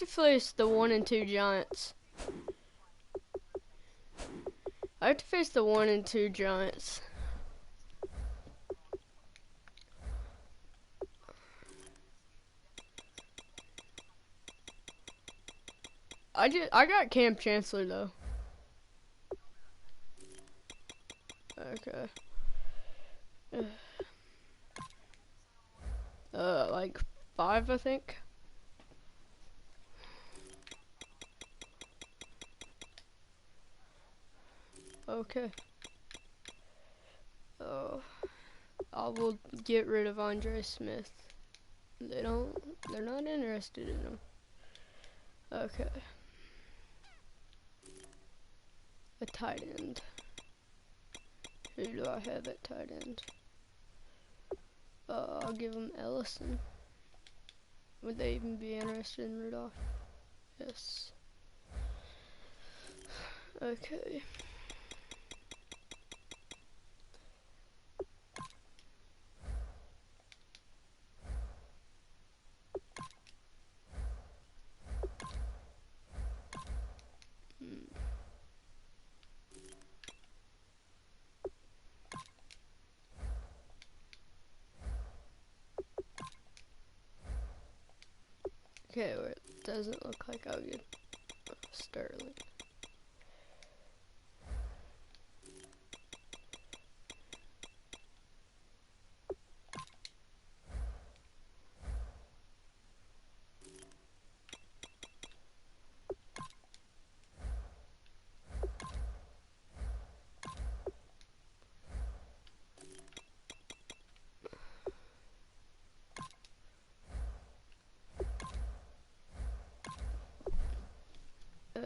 to face the 1 and 2 Giants. I have to face the 1 and 2 Giants. I got Cam Chancellor though. Okay. Like 5, I think. Okay. Oh, I will get rid of Andre Smith. They're not interested in him. Okay. A tight end. Who do I have at tight end? I'll give him Ellison. Would they even be interested in Rudolph? Yes. Okay. Okay, well, it doesn't look like I'll get Sterling.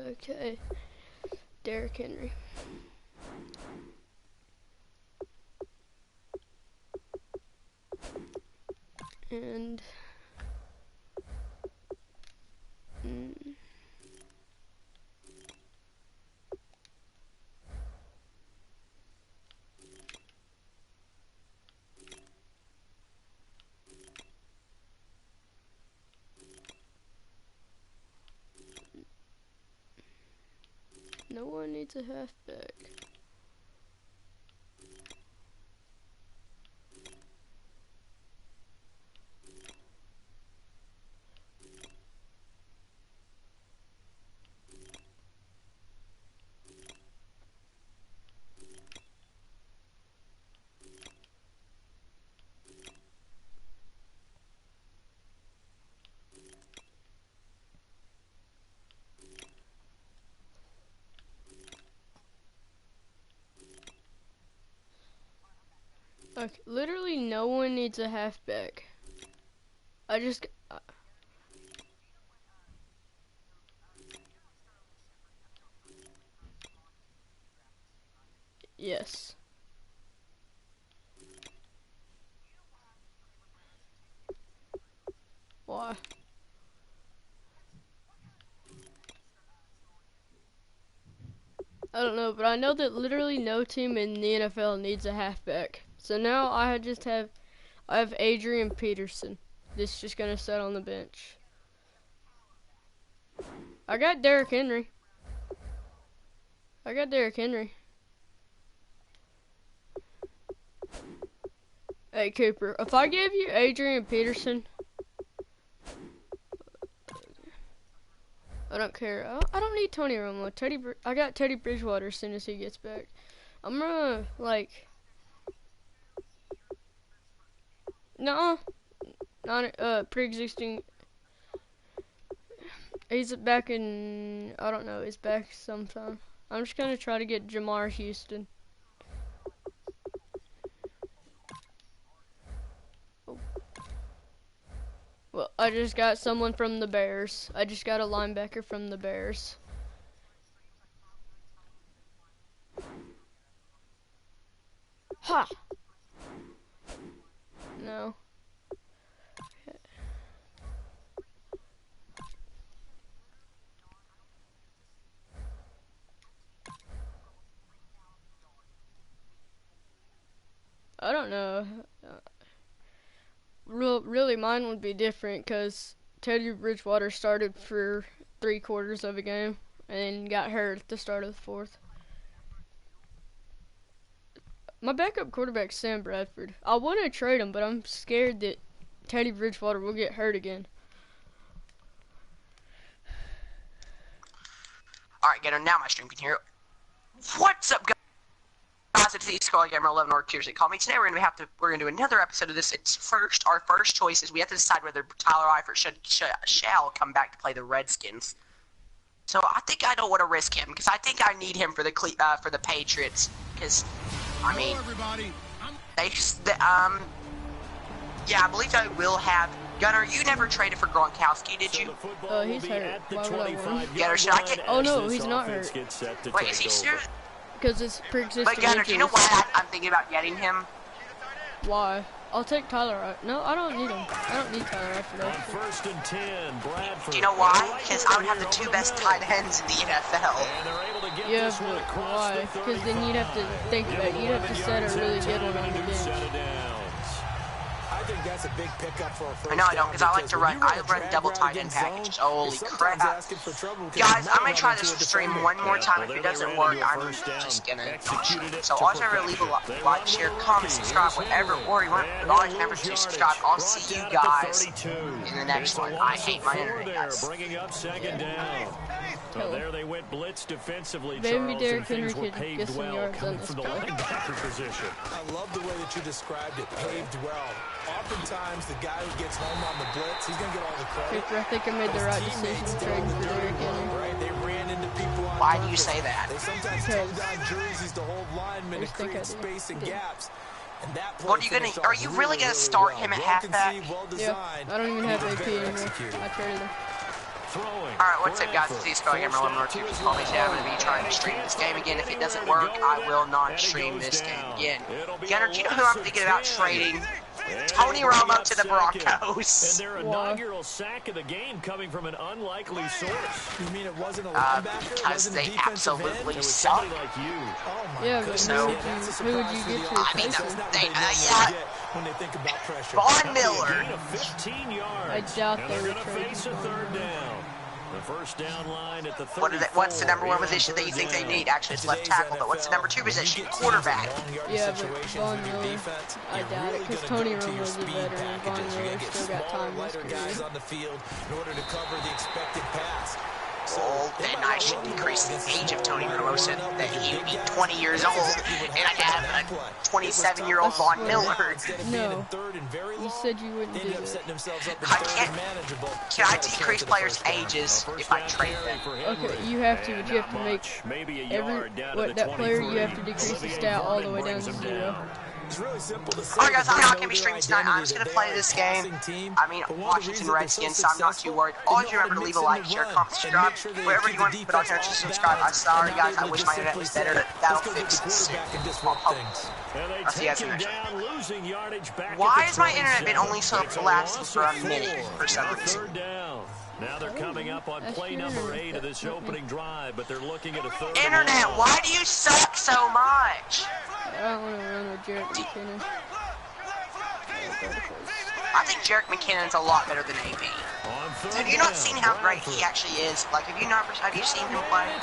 Okay, Derrick Henry. And no one needs a halfback. Okay, literally no one needs a halfback. I just yes. Why? I don't know, but I know that literally no team in the NFL needs a halfback. So now I have Adrian Peterson. This is just gonna sit on the bench. I got Derrick Henry. I got Derrick Henry. Hey Cooper, if I gave you Adrian Peterson, I don't care. I don't need Tony Romo. I got Teddy Bridgewater as soon as he gets back. I'm gonna like, no, not pre-existing. He's back in. I don't know. He's back sometime. I'm just gonna try to get Jamar Houston. Well, I just got someone from the Bears. I just got a linebacker from the Bears. Ha! No. I don't know. Really, mine would be different because Teddy Bridgewater started for 3/4 of a game and got hurt at the start of the fourth. My backup quarterback's Sam Bradford. I want to trade him, but I'm scared that Teddy Bridgewater will get hurt again. Alright, now my stream can hear. What's up, guys? It's the Skull Gamer 11 or Tears Call Me. Today we're gonna do another episode of this. It's our first choice is we have to decide whether Tyler Eifert shall come back to play the Redskins. So I think I don't want to risk him because I think I need him for the Patriots. Because I mean, yeah, I believe I will have. Gunnar, you never traded for Gronkowski, did you? He's hurt. Why would I want him? Gunnar, should I get? Oh no, he's not hurt. Wait, is he serious? Because it's pre-existing But Gunnar, injuries. do you know why I'm thinking about getting him? Why? I'll take Tyler Eifert. No, I don't need him. I don't need Tyler Eifert. First and 10, Bradford. Do you know why? Because I would have the two best tight ends in the NFL. Yeah, but why? Because then you'd have to think about it. You'd have to set a really good one on the bench. I think that's a big pickup for a first. No, I don't, because I like to run. I run double tight end packages. Holy crap! Guys, I'm gonna try this stream one more time. If it doesn't work, I'm just gonna. So always remember to leave a like, share, comment, subscribe, whatever, or you want. Always remember to subscribe. I'll see you guys in the next one. I hate my internet, guys. Bringing up second down. So there they went blitz defensively. Maybe Derrick Henry were could paved get some well yards on coming this from the play. linebacker position. I love the way that you described it, paved well. Oftentimes, the guy who gets home on the blitz, he's going to get all the credit. Cooper, I think I made the right decision trading for Derrick Henry. Right? They ran into people on Why do you say that? They sometimes take down jerseys to hold linemen to create space and gaps. And that What are you gonna? Are you really gonna start him at halfback? Yeah, I don't even have AP anymore. I traded him. Alright, what's up, guys? It's the Skull Gamer 11 or Tears Call Me. Today I'm gonna be trying to stream this game again. If it doesn't work, I will not stream this game again. Gunnar, do you know who I'm thinking about trading? Tony Romo to the Broncos. And their inaugural sack of the game coming from an unlikely source. You mean it wasn't a linebacker? Because they absolutely suck. Like you. Oh my Yeah, but So- who would you get to I replace mean, him? when they think about pressure. Von Miller. Gain of 15 yards. I doubt And they they're would gonna trade face a him. third down. The first down line at the 34. What's the number one position that you think they need? Actually, it's left tackle, but what's the number two position? Quarterback. Yeah, but Von Miller, I doubt it, because Tony Romo's a veteran, and Von Miller still got time in his guys career. on the field in order to cover the expected pass. Well, then I should increase the age of Tony Romo so that he would be 20 years old, and I'd have a 27-year-old Von Miller. No, you said you wouldn't do that. I can't. Can I decrease players' ages if I trade them? Okay, you have to, but you have to make that player, you have to decrease the stat all the way down to 0. It's really simple to say. Alright guys, I'm not going to be streaming tonight. I'm just going to play this game. I mean, Washington Redskins, so I'm not too worried. Always remember to leave a like, share, comment, subscribe. Wherever you want to put on here, just subscribe. I'm sorry guys, I wish my internet was better. That'll fix it soon. I'll see you guys in the next one. Why has my internet been only lasting for a minute for some reason? Now they're coming up on play number 8 of this opening drive, but they're looking at a third. Internet, why do you suck so much? I don't want to run with Jarek McKinnon. I think Jarek McKinnon's a lot better than AP. Have you not seen how great he actually is? Like, have you seen him play? And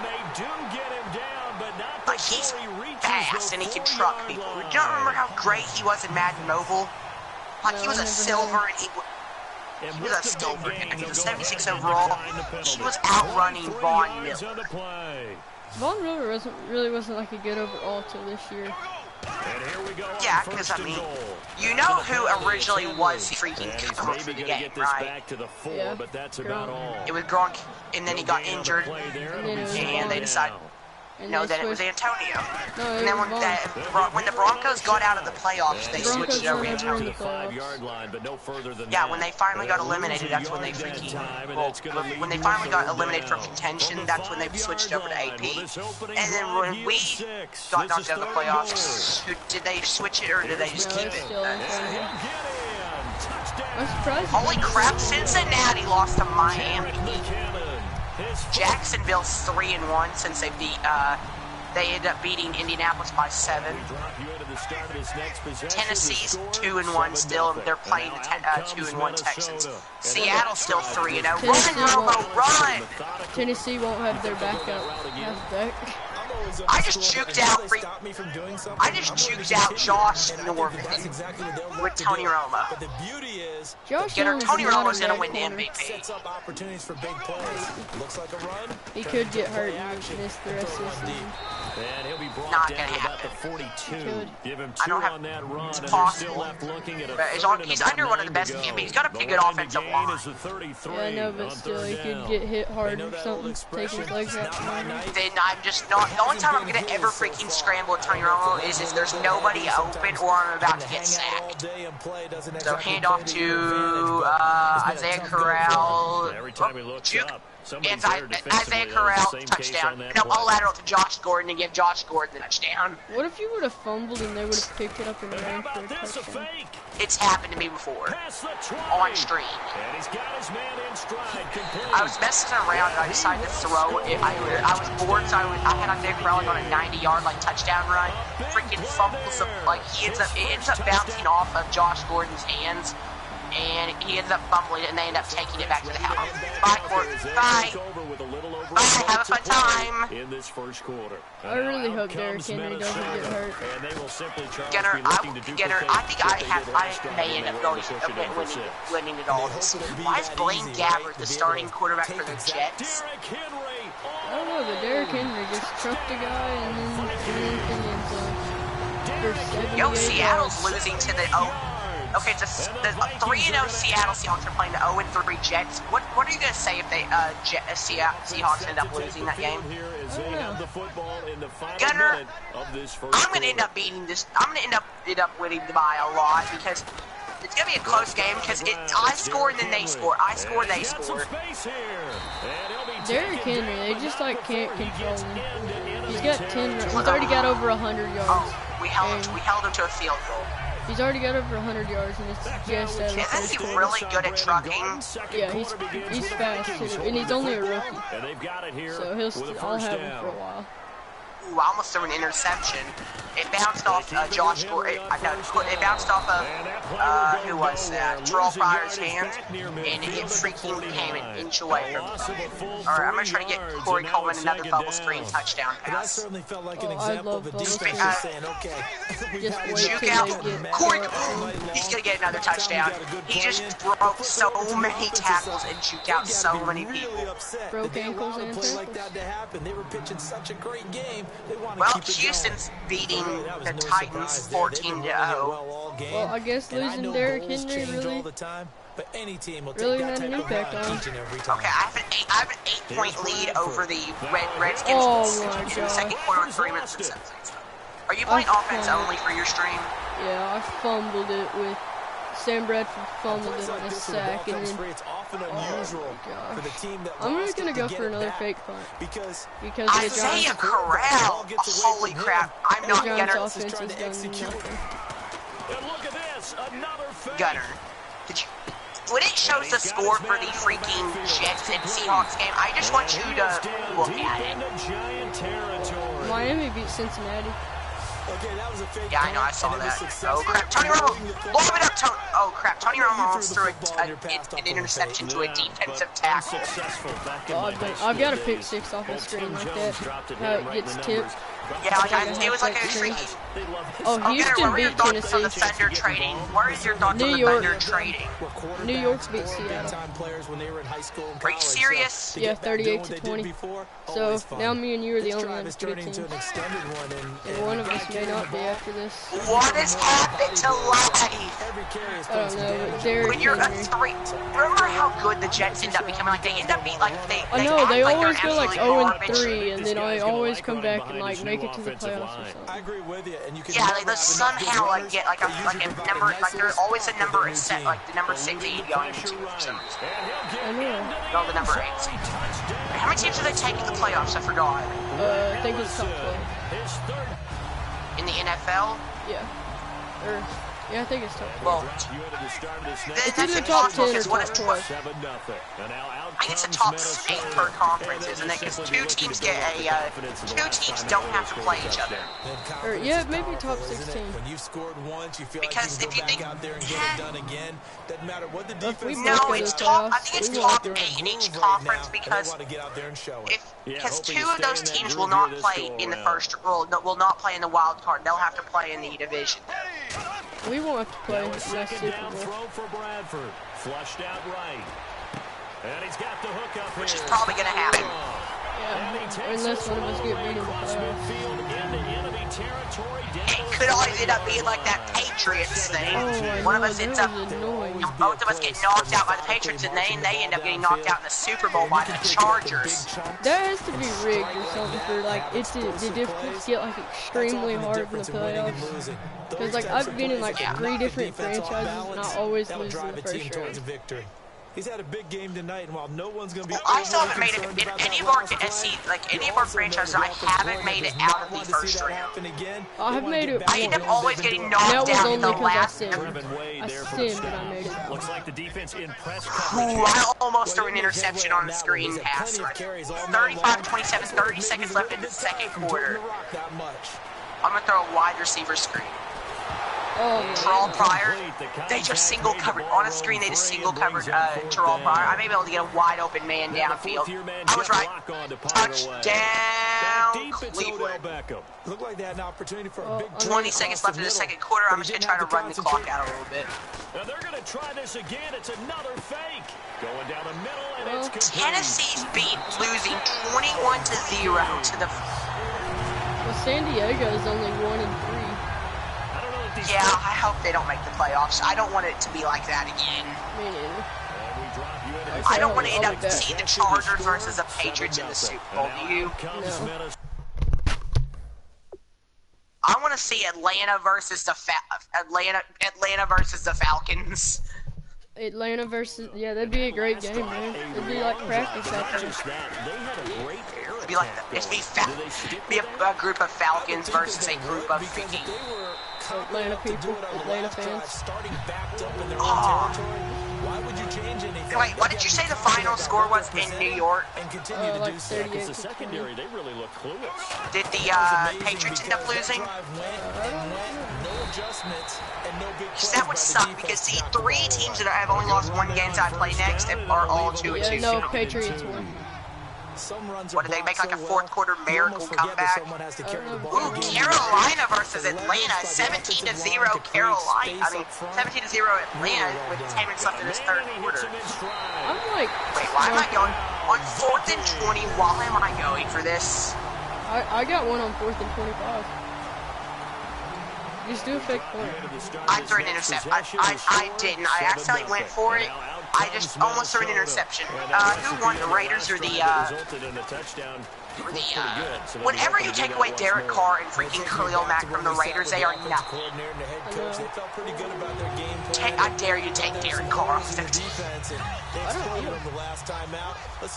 they do get him down, but not Like, he's fast and he can truck people. Do you not remember how great he was in Madden Mobile? Like, he was a silver and he was a silver and he was 76 overall. He was outrunning Von Miller. Von Miller wasn't like a good overall till this year. Yeah, because I mean, you know who originally was the freaking cover for the game, right? Yeah. But that's about all. It was Gronk, and then he got injured, and they decided. No, then it was Antonio. No, And then when the Broncos got out of the playoffs, they switched it over to Antonio. Yeah, when they finally got eliminated, that's when they freaking. Well, when they finally got eliminated from contention, that's when they switched over to AP. And then when we got knocked out of the playoffs, did they switch it or did they just keep it? I'm surprised. Holy crap! Cincinnati lost to Miami. Jacksonville's 3-1 since they beat They ended up beating Indianapolis by 7. Tennessee's 2-1 still. They're playing the 2-1 Texans. Seattle's still 3-0. Run, Romo, run! Tennessee won't have their backup halfback. I just juked out Josh Norman with Tony Romo. But the beauty is, Tony Romo's gonna win the MVP. sets up opportunities for big plays. Looks like a run. He could get hurt and miss the rest of the season. And he'll be brought Not down gonna to about the happen. 42. Give him I 2 don't have. on that run, It's and they're still possible. left looking at a But he's under one of the best QBs. He's got a pretty good offensive line. Yeah, I know, but still, he could get hit hard or something. Take his legs out. Then I'm just not. The only time I'm gonna ever freaking scramble at Tony Romo is if there's nobody open or I'm about to get sacked. So hand off to Isaiah Corral. Every time he looks Juke. up, And somebody's there Isaiah defensively. Corral, Same case touchdown. on that No, play. I'll lateral to Josh Gordon and give Josh Gordon the touchdown. What if you would have fumbled and they would have picked it up and How ran for a about this, a touchdown? fake? It's happened to me before. Pass the try. On stream. And he's got his man in stride. Complete. I was messing around and I decided to throw it. I was bored, so I had Isaiah Corral on a 90-yard touchdown run. Freaking fumbles the it ends up bouncing off of Josh Gordon's hands, and he ends up fumbling it, and they end up taking it back to the house. Bye, Gordon. Bye. Bye. Have a fun time. In this first quarter. I really hope Derrick Henry doesn't get hurt. And they will simply charge Gunner, be looking to duplicate I think I what they may did end up last drive, going and they're pushing it over 6. winning it all. Why is Blaine Gabbert the starting quarterback for the Jets? Derrick Henry. I don't know, but Derrick Henry just trucked a guy and then in the end zone. For 78 Yo, Seattle's yards. losing to the Okay, the 3-0 Seattle Seahawks are playing the 0-3 Jets. What are you gonna say if they Seahawks end up losing that game? Gunner, I'm gonna end up beating this. I'm gonna end up winning by a lot because it's gonna be a close game because I score and then they score. I score, they score. Derrick Henry, they just can't control him. He's got 10. He's already got over 100 yards. Oh, we held him to a field goal. He's already got over 100 yards, and it's just out of the Isn't first he quarter. really good at trucking? Yeah, he's fast too, and he's only a rookie. So I'll have him for a while. Ooh, I almost threw an interception. It bounced off Josh Gordon. It bounced off of who was that? Terrell Pryor's hands, and it freaking came an inch away from him. All right, I'm gonna try to get Corey Coleman another bubble screen touchdown That pass. certainly felt like an I example love of a bubble defense screens. saying, okay, Just wait Juke till out. they get Corey, caught. he's gonna get another touchdown. He just broke so many tackles and juked out so many people. Broke ankles and play like tackles. that to happen. They were pitching such a great game. They want to Well, keep it Houston's beating going. That was the no Titans surprise there. They've been 14-0. running it well all game. Well, I guess And I losing know Derrick goals Henry change all really the time, but any team will really take had that an type of impact run on each and every time. Okay, I have an 8-point lead over the Redskins Oh my in the God. second quarter with 3 minutes and 7 seconds. Are you playing offense only for your stream? Yeah, I fumbled it with Sam Bradford fumbled it on a This is sack, and ball then it's often unusual gosh. for the team that I'm lost gonna it go to for get it another back fake punt because because the Isaiah Giants, Corral. Holy crap! I'm the not Giants Gunner. offense trying has to done execute. nothing. And look at this, another fake. Gunner. Did you? When it shows the score for the freaking Jets and Seahawks game, I just want you to look at it. Giant territory. Miami beat Cincinnati. Okay, that was a fake Yeah, I know, I punt, saw and it was that. successful. Oh crap, Tony Romo, lob it up, Tony. Oh crap, Tony Romo almost threw an interception to a defensive tackle. God, but I've got a pick six off the screen like that. How it gets tipped. Yeah, it was like a streak. Oh, Gunner, Houston what were your beat thoughts on the Tennessee. Thunder trading? What are your thoughts on New the York. Thunder trading? New York beat Seattle. Big-time players when they were in high school and Are you college, so serious? to Yeah, get back doing 38 what to they did 20. before, So always fun. now me and you are the This only drive ones is to turning get into an teams. extended one, And one of us may not be after this. What has happened to life? every carry is I don't putting some know, damage but on Derrick When you're a Henry. 3, remember how good the Jets end up becoming? Like they end up being like they. I know, act they like always they're go like absolute 0-3, garbage. and then I always come back and behind like his make new it to the offensive playoffs or line. something. I agree with you, and you can Yeah, never like they have enough good somehow like runners. get like They a usually provide number nice like little there's always a spot number for the set new like the team. number 68 going into it for some reason. I know. No, the number 8. How many teams are they taking the playoffs? I forgot. I think it's top 12. In the NFL? Yeah. Or Yeah, I think it's top 10. Well, It's that's either a top possible 10 or because what top if 12. 7-0. And now out I think it's a comes top Minnesota. 8 per conference, isn't it? And Because they're two looking teams to build get up the confidence the two last teams time don't out have they to scored play a each other. touchdown. Or, yeah, maybe top 16. When you've scored once, you feel Because like you if can you go back out there and get it done again. Doesn't matter what the If we defense make No, it it's to the top. I playoffs, think it's we top won't. 8 in each right conference now, because and they want to get out there and show it. because hoping two to of those stay in that teams groove will not here this play go in the around. first. Will not play in the wild card. They'll have to play in the division. We won't have to play Now a unless second Super down Bowl. throw for Bradford. Flushed out right. And he's got the hook up Which here. is probably going to happen. And he Yeah, takes unless this one of us get all the beat way in the across playoffs. midfield into enemy territory. Down It to could the always end up 40-yard being like that line. Patriots thing. Oh, I One of know, us ends that up, was annoying. both of us get knocked out by the Patriots, and they end up getting knocked out in the Super Bowl by the Chargers. That has to be rigged or something for like the difficulties get like extremely hard in the playoffs. Because like I've been in like 3 different franchises and I always lose in the first round. He's had a big game tonight, and while no one's going to be I still haven't made it concerned in about any that of our last play, any of our franchises. I haven't made it out of the first round. I have made it I end up once. always getting And knocked that was out in only the because I last. sinned. Trevin Wade I there for the sinned, but I made stop. it. Looks like the defense in press Ooh, coverage. I almost threw an interception on the screen pass. 35-27, 30 seconds left in the second quarter. I'm gonna throw a wide receiver screen. Oh, Terrell man. Pryor, they just single covered on a screen. They just single covered Terrell Pryor. I may be able to get a wide open man downfield. I was right. Touchdown, Cleveland. Looked like they had an opportunity for a big 20 seconds left in the second quarter. I'm just gonna try to run the clock out a little bit. And they're going to try this again. It's another fake. Going down the middle, and Well, it's complete. Tennessee's losing 21-0 to the. Well, San Diego is only 1-3. I don't know if these Yeah, I hope they don't make the playoffs. I don't want it to be like that again. Me neither. And we drop you into the I don't want to end I'll up be back. seeing the Chargers versus the Patriots in the Super Bowl. Do you? comes No. Minnesota. I want to see Atlanta versus the Atlanta versus the Falcons. Atlanta versus, yeah, that'd be a great game, man. It'd be like practice after. Just that, they had a great air It'd be like attack be a group of Falcons versus a group of freaking. Atlanta people, Atlanta fans. Starting backed up in their own Oh. territory. Why would you change anything? Wait, what did you say the final score was in New York? And continue to Like do so. 38 Because the to 20. secondary, they really look clueless. Did the Patriots end up losing? No adjustments and no big plays That would by the suck defense because the to knock the 3 ball teams away. that have only lost one game that I play next are all 2-2. Yeah, no, Patriots won. Some runs What, are did they make blocked like a so fourth well, quarter you miracle almost forget that comeback? someone has to carry the Ooh, ball Ooh, again. Carolina versus Atlanta, 17-0 Carolina. I mean, 17-0 Atlanta with 10 minutes left in this third quarter. I'm like, Wait, why am I going on 4th and 20? Why am I going for this? I got one on 4th and 25. Just do a fake point. I threw an interception. I didn't. I accidentally went for it. I just almost threw an interception. Who won, the Raiders or the whenever you take away Derek Carr and freaking Khalil Mack from the Raiders, they are nothing. I dare you to take Derek Carr off the team.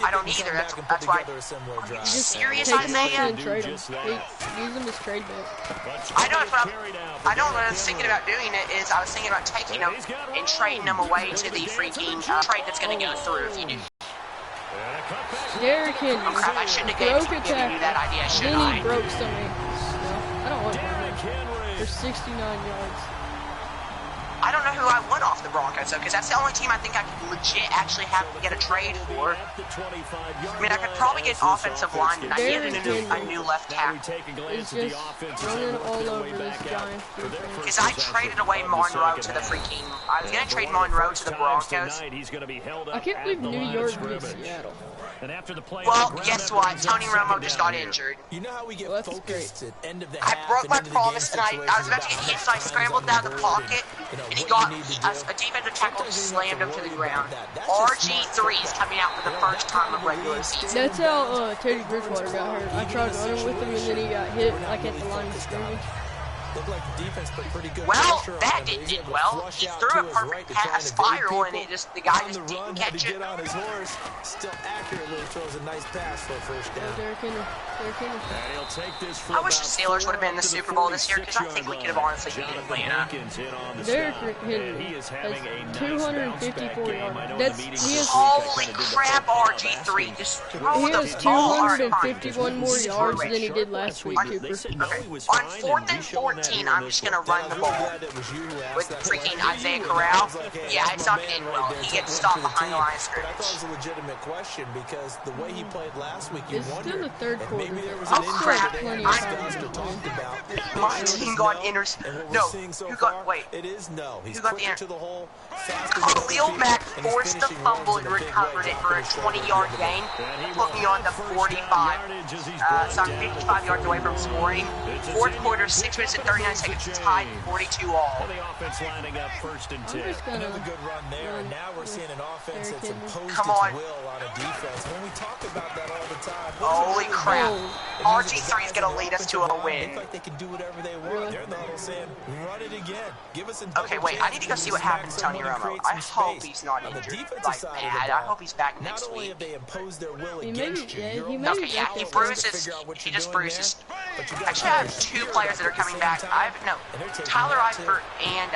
I don't either. That's why. Are you serious, Take him off Isaiah? and trade him. Use him as trade bait. I know I know what I was thinking about doing it is I was thinking about taking them and trading them away to the freaking trade that's going to go through if you do. Derrick Henry Oh crap, I shouldn't have broke given you attack. that idea, should Then he I? broke some ankles. No, I don't want him for 69 yards. I don't know who I want off the Broncos though, because that's the only team I think I could legit actually have to get a trade for. I mean, I could probably get an offensive lineman. I need a new left tackle. It's just running all over this Giants defense. Because I traded away Monroe to the freaking. I was gonna trade Monroe to the Broncos. I can't believe New York beat Seattle. Well, guess what? Tony Romo just got injured. You know how we get Well, that's focused at end of the I half broke and my into the promise, game and I was about to get hit, so I scrambled down the pocket, You know, and he what got you need to a do. defensive tackle Sometimes you slammed don't him have to the worry ground. about that. That's just RG3 is coming out for the first time of regular season. That's how Teddy Bridgewater got hurt. I tried running with him and then he got hit like at the line of scrimmage. Looked like the defense put pretty good Well, pressure on that him, didn't but he do was able to well. flush He out threw to a his perfect right to try to spiral, evade and people the guy on just the didn't run, catch had to it. get on his horse. Still accurately throws a nice pass for a first down. Derrick Henry. And he'll take this for I wish the about Steelers would have been in the 4 Super Bowl this year, because I 46-yard think we could have line. honestly beaten Jonathan Atlanta. Hankins in on the Derrick stop, Henry and he is having a has nice bounce 254 back game. I know in yards. the meeting He this has, week I Holy kinda did the crap, full job RG3, asking, just will throw he the has ball. All right, fine. 251 more yards than he did last week, They Cooper. said no, Okay, he was on fine, 4th we and showing that 14, here in I'm this just going to one. run the ball with freaking Isaiah Corral. Yeah, it's not going to end well. He gets stopped behind the line of But I thought it scrimmage. was a legitimate question because the way he played last week, you It's still wondered the third if quarter. maybe there was Oh, an injury crap. that they Plenty hadn't of time. discussed or talked about. My The answer team is got no, intercepted. and what No, we're seeing so who far, got, wait. it is no. He's Who got the quicker answer? to the hole, faster than other Khalil people, Mack and he's forced the finishing fumble runs and in a big recovered way, it for a dropping his 20-yard shoulder. gain. And he Put will me on the have first 45. down yardage as he's So I'm brought down 55 yards away from scoring. It's a Fourth 10-yard quarter, 6 minutes and 39 seconds, tied 42 all. And the offense lining up 1st and I'm 10. just gonna Another good run there, and run now we're seeing an offense Derrick that's Henry. imposed Come its on. will on a defense. When we talk about that all the time, Holy crap. Oh. RG3 is going to lead us to a win. They feel like they can do whatever they want. Really? They're in the huddle saying, run it again. Give us a Okay, wait, I need to go see what happened to Tony Romo. I hope he's not on the injured. defensive Like, side bad. of the I ball. hope he's back Not next only week. have they imposed their will He against may- you, yeah, you're he may almost be Okay, yeah, back he next powerless week. to bruises. figure out what He you're just doing bruises. there, but you got Actually, I have players 2 here players that are at the coming same back. time, No, and they're taking Tyler that too. Eifert and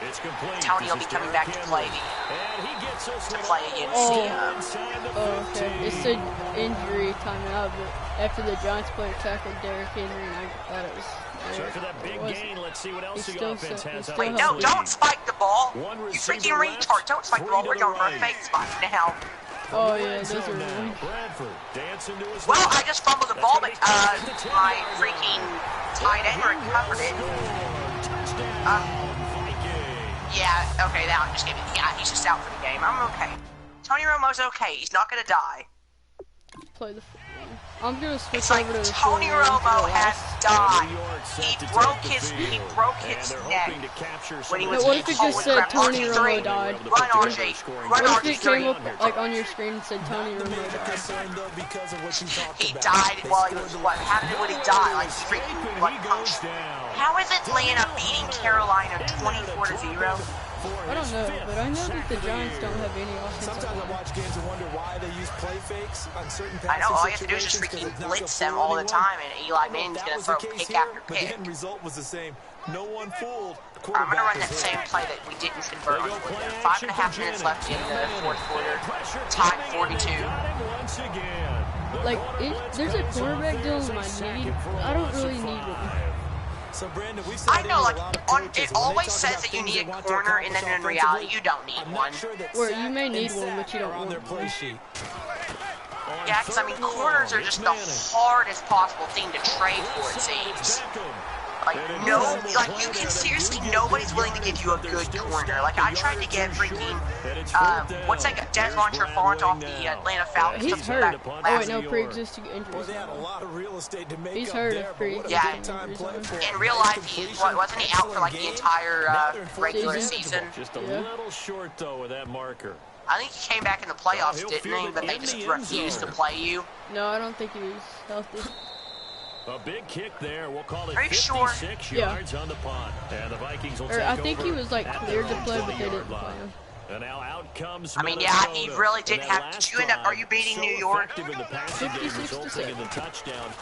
It's complete. Tony will This be is coming back to Derrick play Henry. And he gets this to one play all against the the way inside the Oh, okay. 15. It said injury timeout, but after the Giants player tackled Derrick Henry, and I thought it was. So after that big was- gain, let's see what else He the still offense said- he has still up Wait, his has no, lead. don't spike the ball. One You receiver freaking left, retard. Don't spike the 3 ball. to We're the going for a right. fake spike now. Oh yeah, Red those are zone now. annoying. Bradford dancing to his Well, left. I just fumbled the ball, but my freaking tight end recovered it. Touchdown, Vikings. Yeah, okay, now I'm just giving. Yeah, he's just out for the game. I'm okay. Tony Romo's okay. He's not gonna die. Play the. I'm gonna switch It's like over to the Tony full one for Romo the has last- died. New York set He to broke take the his field. And they're neck hoping to capture when some he of was the What if it holy just said crap, Tony RG3. Romo died? Run, RJ. Run, What if it came RG3. up like on your screen and said Tony The Romo major died? concern, though, because of what you talked He about. died They while he scored was the what? How did he die? Like he Escape, freaking and what he goes punched? down. How is Atlanta beating Carolina 24-0? I don't know, but I know that the Giants don't have any offensive Sometimes I line. watch games and wonder why they use play fakes on certain I know, passing all you have to do is just situations, 'cause freaking it's not blitz gonna them fool all the anyone. time, and Eli I don't know Manning's if going that to was throw the case pick here, after but the pick. end result was the same. No one fooled. The I'm going to run quarterback that was same hit. play that we didn't convert They on go fourth play down. action 5.5 for minutes Jennings. left in the fourth quarter. Pressure Tied coming, and 42. they got him once again. The Like, corner blitz there's a pays cornerback off. deal There's in a my second need. for a I don't loss of really need one. 5. So, Brandon, we've said I know, a like, lot of on, coaches, it when they always talk says about that you things need they a want to corner, and then accomplish in reality, offensively, you don't need I'm one. not sure that Or you sack may and need one, sack but you don't are on want their play one. sheet. Yeah, because, I mean, corners are just the hardest possible thing to trade for, it seems. Like, no, like, you can seriously, nobody's willing to give you a good corner. Like, I tried to get freaking, what's that guy, Desmond Trufant off the Atlanta Falcons. He's comes hurt. back Oh last wait, no, year. pre-existing Well, injuries. they had a lot of real estate to make He's up hurt there, of but what a Yeah. big-time play for him. In real life, Completion, wasn't he out for, like, the excellent entire game. Now they're in regular season. season? Just a Yeah. little short, though, with that marker. I think he came back in the playoffs, he'll didn't field he? it But they in just the end refused to zone. play you. No, I don't think he was healthy. A big kick there. We'll call it Are you sure? 56 Yeah. yards on the punt. And the Vikings will Or take I think he over was like at cleared to their play, own but they 20-yard didn't play line. him. And now out comes I mean, yeah, he Minnesota. really And didn't that have last to. Are you drive, beating so New York? effective in the passing game, 56 to resulting in 6. the touchdown.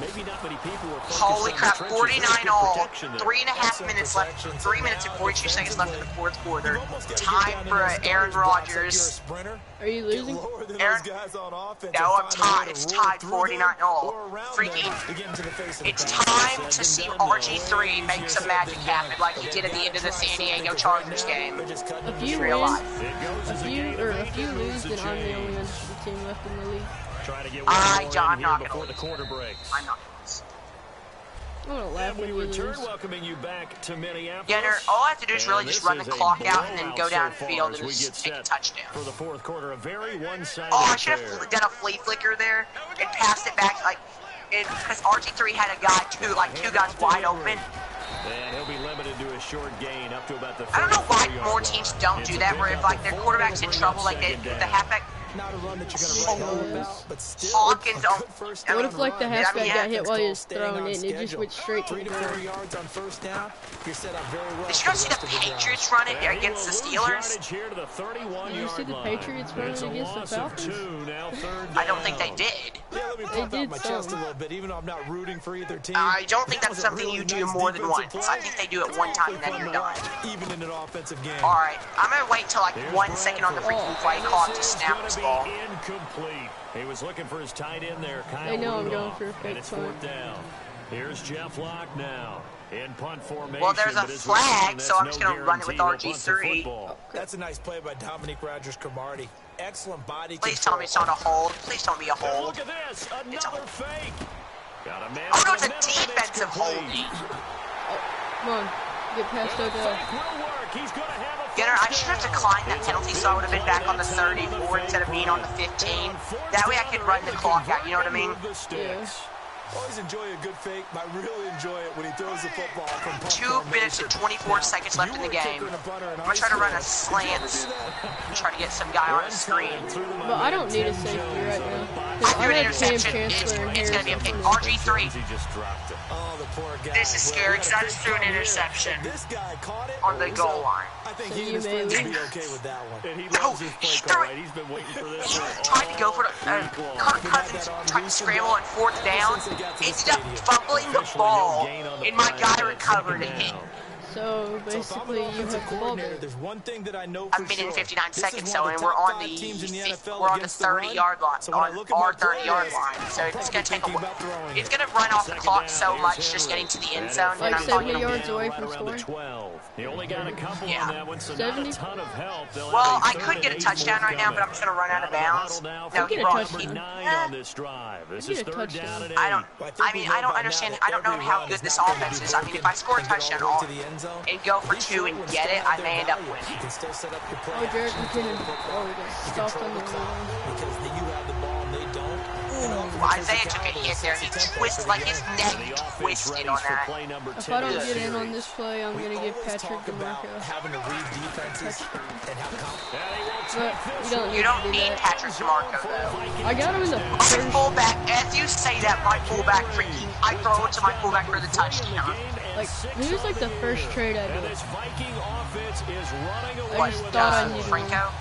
Maybe not many people were focused Holy on crap, the trenches. 49 There's good all. protection there. 3.5 minutes left. 3 minutes and 42 seconds left in the fourth quarter. Time for Aaron Rodgers. Are you losing? Aaron- No, I'm tied. It's tied 49 all. Freaking. It's time to see RG3 make some magic happen like he did at the end of the San Diego Chargers game. If you Real win, life. It goes as a gain of if you 11 lose, to then I'm the change. only undefeated team left in the league. Trying to get I'm one more in not here gonna before the lose. quarter breaks. I'm not. I'm gonna laugh And we when you return, lose. welcoming you back to Minneapolis. Yeah, all I have to do is really And just this run the is a clock out and then go blowout down so the field far and as we just get take a set touchdown. for the fourth quarter. A very one-sided Oh, I should affair. have done a flea flicker there and passed it back, like, because RG3 had a guy, two guys wide open. And he'll be limited to a short gain up to about the I don't know why 34-yard more line. teams don't It's do a that, where if, pickup like, of their 4 quarterback's in to bring trouble, up like, second the down. halfback, Not a run that you're going to write home about, but still, Hawkins a good first down What if like the run. halfback got hit Defense while he calls was staying throwing on it and it just schedule. went straight to 3 the to 4 ground? yards on first down. You're set up very well Did you for guys the see rest the of the drive. Patriots run it And he against the will lose Steelers? yardage here to the 31-yard Did you see the line. Patriots running It's a against the loss of Falcons? 2, now third down. I don't think they did. Yeah, let me They pump out did my chest a some. little bit, even though I'm not rooting for either team. I don't think That that's was a something really you do nice more than defensive once. play. I think they do it one time and then Fun you're to done. watch, even in an offensive game. Alright, I'm gonna wait till like Here's 1 second on the freaking play clock to This is snap gonna this be ball. incomplete. He was looking for his tight end there, Kyle They know I'm going Rudolph, for a and fake it's punt. fourth down. Here's Jeff Locke now in punt formation. Well, there's a but his flag, return, so I'm that's just no gonna run it with guarantee he'll punt the RG3. football. That's a nice play by Dominique Rodgers-Cromartie. Excellent body Please control. tell me it's not a hold. Please don't be a And hold. look at this, It's a- another fake. Got a man Oh no, in it's the a middle, and it's defensive complete. holding. Come on, get past And the Odell. fake will work. He's gonna have a Gunner, I first should have down. declined that It's a penalty big so I would have been back on the play. That's 34 the instead of being on the 15. That way I could run the clock out, you know what I mean? Always enjoy a good fake. I really enjoy it when he throws the football from punt 2 minutes and 24 seconds left in the game. I'm gonna try to run a slant and try to get some guy on the screen. But I don't need a safety right now. I 'Cause threw an I had Cam interception. Chancellor and It's gonna be a Harris pick. in front of me. RG3. He just dropped it. Oh, the poor guy. This is scary because I just threw an interception This guy caught it on the goal line. I think So he you and his may friends would lose. be okay with that one. And he No, loves his he play threw call, it. right? He's been waiting for this He one tried to go for the week long. Kirk Cousins tried to scramble on 4th down, ended up fumbling the ball, and my guy recovered it. So So if I'm basically, an you offensive have the ball coordinator, back. there's one thing that I know A for minute sure. and 59 This is seconds, one so of and the we're top on 5 the teams in the NFL we're on the against the run. 30-yard line, So when I on look at our my play 30-yard list, line. So I'm it's probably gonna take thinking about throwing it's it. gonna run off the Second clock down, so here's much Henry. just getting to the end And zone, a and Like I'm first probably 70 gonna yards away right from around the scoring. 12. He only got a couple Yeah. on that one, so 70? not a ton of help. They'll Well, have a I third could and get a 8 touchdown more right now, but I'm just gonna run out of bounds. No, Get he a brought touchdown. 9 on this drive. This is Get a third touchdown. down and 8. I don't. I mean, I don't understand. I don't know how good this offense is. I mean, if I score a touchdown and go for 2 and get it, I may end up winning. You can still set up your play. Oh, Jared McKinnon. Oh, we got stopped on the line. Because you have the ball and they don't. Ooh, Isaiah took a hit there. He twisted, like his And neck the offense twisted ready on for that. play number 10 If I don't of the get in on series. this play, I'm gonna give Always Patrick talk about DeMarco. having to read defenses and how And he will But take you this don't one. need You to don't do need that. Patrick DeMarco, though. I got him in the My first. fullback, as you say that, my fullback freaking, I throw it to my fullback for the touchdown. Like, he was like the first trade I And did. this Viking offense is running away What, just with thought I this needed one. Franco?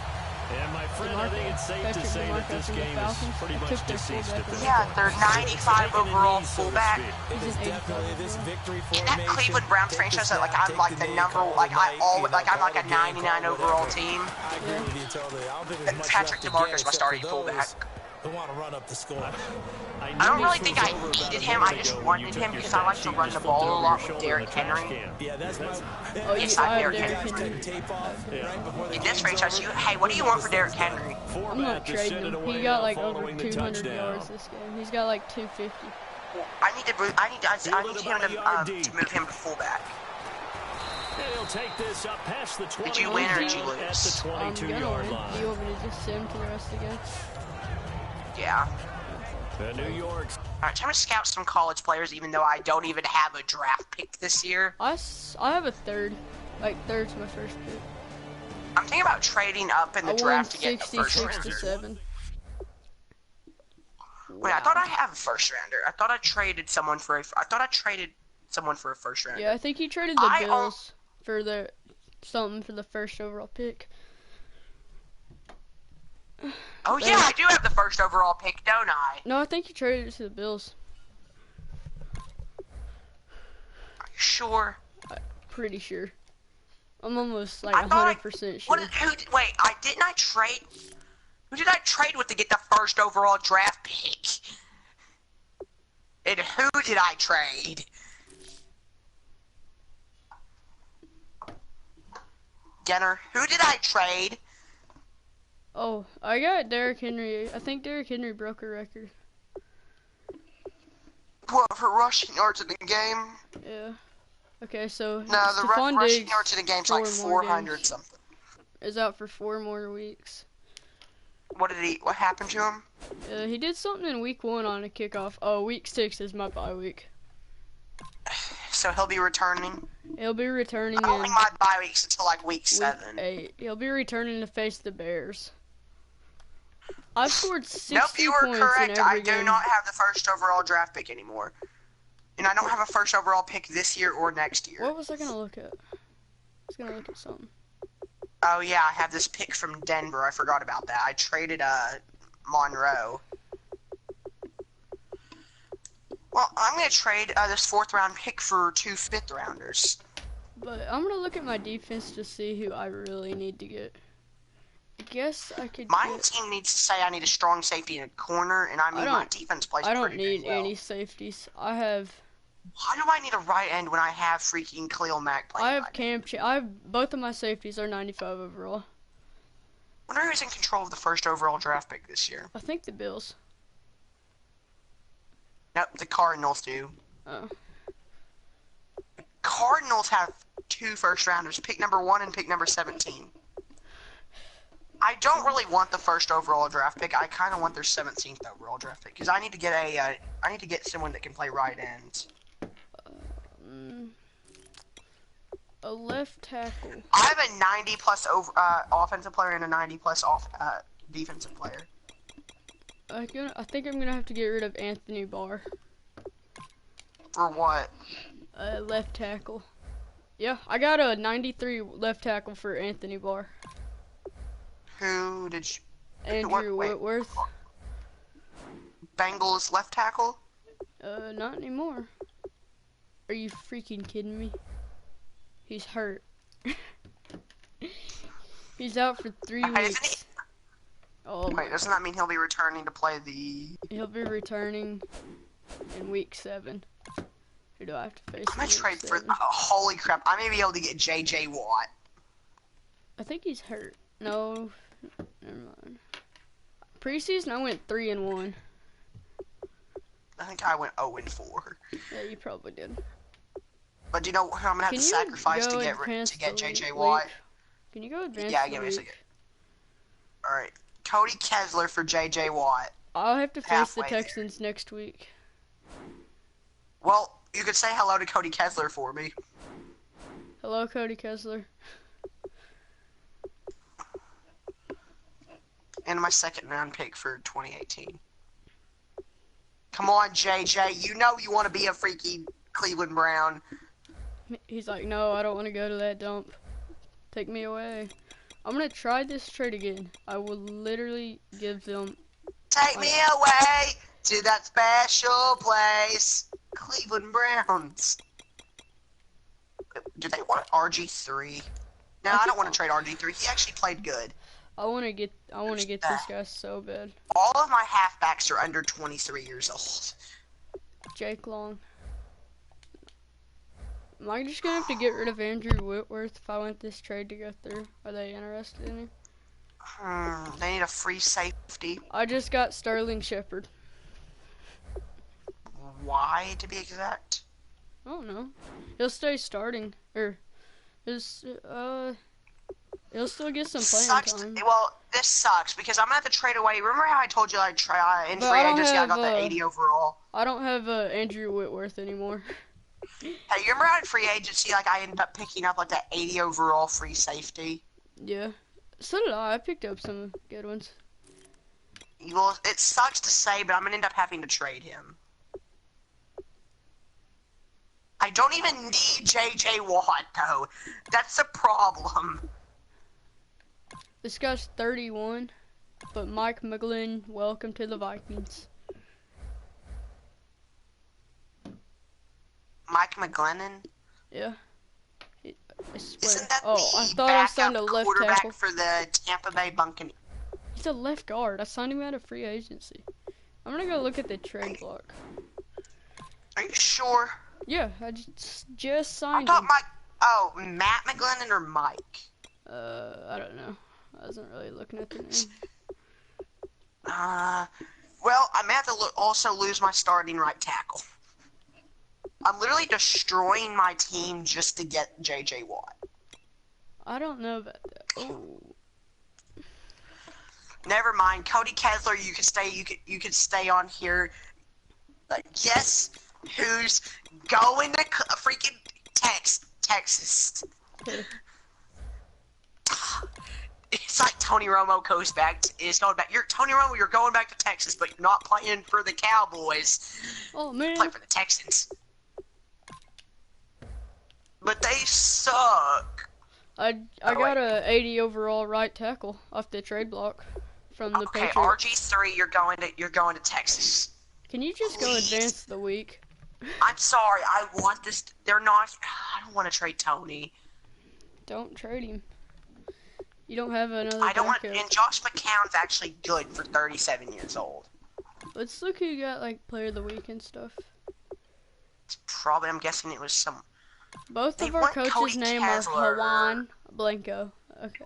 And my friend, I think it's safe to Patrick say that DeMarco this from the game is Falcons. pretty I much took their deceased fullback at this away. Yeah, point. they're 95 overall fullback. It He's is an 85 definitely this victory In that formation. Cleveland Browns Take franchise, the like snap, I'm like take the knee, number, call it like a night, like I'm like a call it game, 99 call it overall whatever. team. I agree with you totally. I don't think there's much Patrick left to DeMarco's get my except starting for fullback. those who want to run up the score. I don't really think I needed him. I just wanted him because I like to run the ball a lot with Derrick Henry. Yeah, that's my. Oh, Yes, you, I I have Derrick Derrick Henry. Henry. Take tape off right before the In this game's franchise, over. hey, what do you want for Derrick Henry? I'm not trading him. He got like over 200 yards this game. He's got like 250. I need him to move him to fullback. He'll take this up past the 20. Did you win or did you At the lose? I'm gonna 22-yard win. Do line. you want me to just sit him for the rest of the game? Yeah. The New York. Alright, time to scout some college players, even though I don't even have a draft pick this year. I have a third. Like, third's my first pick. I'm thinking about trading up in I the won draft to get a first 66 to rounder. 7. Wait, I thought I have a first rounder. I thought I traded someone for a first rounder. Yeah, I think he traded the I Bills for the something for the first overall pick. Oh yeah, I do have the first overall pick, don't I? No, I think he traded it to the Bills. Are you sure? Pretty sure. I'm almost like I thought 100% sure. What? Wait, didn't I trade? Who did I trade with to get the first overall draft pick? And who did I trade? Jenner, who did I trade? Oh, I got Derrick Henry. I think Derrick Henry broke a record. What, for rushing yards in the game? Yeah. Okay, so No, the Stephon rushing Diggs yards in the game's like 4 more 400 games. something. Is out for 4 more weeks. What happened to him? He did something in week 1 on a kickoff. Oh, week 6 is my bye week. So he'll be returning? He'll be returning I don't in think my bye week's until like week week 7. 8. He'll be returning to face the Bears. I've scored 60 Nope, you were points correct. in every I do game. not have the first overall draft pick anymore. And I don't have a first overall pick this year or next year. What was I gonna look at? I was gonna look at something. Oh yeah, I have this pick from Denver. I forgot about that. I traded Monroe. Well, I'm gonna trade this 4th round pick for 2 5th rounders. But I'm gonna look at my defense to see who I really need to get. I guess I could My get... team needs to say I need a strong safety in a corner, and I mean my defense plays I don't pretty need dang well. any safeties. I have... Why do I need a right end when I have freaking Khalil Mack playing? I have I have both of my safeties are 95 overall. I wonder who's in control of the first overall draft pick this year. I think the Bills. Nope, the Cardinals do. Oh. Cardinals have 2 first rounders, pick number 1 and pick number 17. I don't really want the first overall draft pick. I kind of want their 17th overall draft pick because I need to get I need to get someone that can play right ends. A left tackle. I have a 90 plus offensive player and a 90 plus defensive player. I think I'm gonna have to get rid of Anthony Barr. For what? Left tackle. Yeah, I got a 93 left tackle for Anthony Barr. Who did you? Andrew Whitworth. Bengals left tackle? Not anymore. Are you freaking kidding me? He's hurt. He's out for 3 weeks. Oh, wait, doesn't that mean he'll be returning to play the... He'll be returning in week 7. Who do I have to face? I'm gonna trade for... holy crap, I may be able to get J.J. Watt. I think he's hurt. No, never mind. Preseason, I went 3-1. I think I went 0-4. Yeah, you probably did. But do you know who I'm gonna have to sacrifice to get J.J. Watt? Can you go advance? Yeah, give me a second. Alright. Cody Kessler for J.J. Watt. I'll have to face the Texans next week. Well, you could say hello to Cody Kessler for me. Hello, Cody Kessler. And my 2nd round pick for 2018. Come on, JJ. You know you want to be a freaking Cleveland Brown. He's like, no, I don't want to go to that dump. Take me away. I'm going to try this trade again. I will literally give them... Take me away to that special place. Cleveland Browns. Do they want RG3? No, I don't want to trade RG3. He actually played good. I want to get this guy so bad. All of my halfbacks are under 23 years old. Jake Long. Am I just gonna have to get rid of Andrew Whitworth if I want this trade to go through? Are they interested in him? They need a free safety. I just got Sterling Shepard. Why, to be exact? I don't know. He'll stay starting, or he'll still get some playing time. Well, this sucks because I'm gonna have to trade away. Remember how I told you in free agency I got the 80 overall? I don't have Andrew Whitworth anymore. Hey, you remember how in free agency I ended up picking up that 80 overall free safety? Yeah. So did I. I picked up some good ones. Well, it sucks to say, but I'm gonna end up having to trade him. I don't even need J.J. Watt, though. That's the problem. This guy's 31, but Mike McGlynn, welcome to the Vikings. Mike McGlennon? Yeah. I swear. Isn't that I thought I signed a left tackle for the Tampa Bay Buccaneers? He's a left guard. I signed him out of free agency. I'm gonna go look at the trade block. Are you sure? Yeah, I just signed I thought him. Matt McGlennon or Mike? I don't know. I wasn't really looking at the name. Well, I may have to also lose my starting right tackle. I'm literally destroying my team just to get J.J. Watt. I don't know about that. Oh. Never mind, Cody Kessler. You can stay. You can stay on here. Guess who's going to freaking Texas? It's like Tony Romo goes back. Is going back. Tony Romo. You're going back to Texas, but you're not playing for the Cowboys. Oh Play man. for the Texans. But they suck. I got a 80 overall right tackle off the trade block from the Okay, Patriots. RG3. You're going to Texas. Can you just go advance the week? I'm sorry. I want this. They're not. I don't want to trade Tony. Don't trade him. You don't have another I don't want. backup. And Josh McCown's actually good for 37 years old. Let's look who got like player of the week and stuff. It's probably. I'm guessing it was some. Both They of our want coaches' Cody name are Kessler. Juan Blanco. Okay.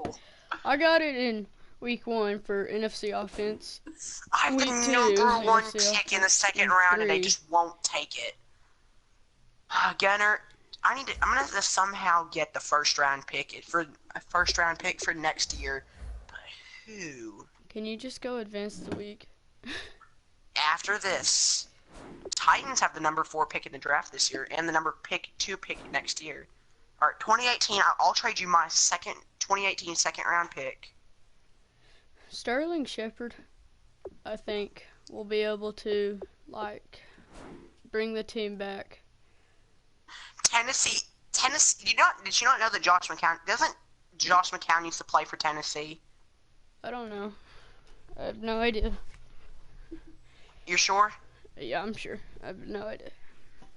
I got it in week 1 for NFC offense. I have the Week 2, number one NFC pick in the second and round, and they 3. just won't take it. Gunner, I'm gonna have to somehow get the first round pick for next year. But who? Can you just go advance the week? After this, Titans have the number 4 pick in the draft this year, and the number 2 pick next year. All right, 2018. I'll trade you my 2018 second round pick. Sterling Shepard, I think, will be able to like bring the team back. Tennessee. Did you not know that Josh McCown used to play for Tennessee? I don't know. I have no idea. You're sure? Yeah, I'm sure. I have no idea.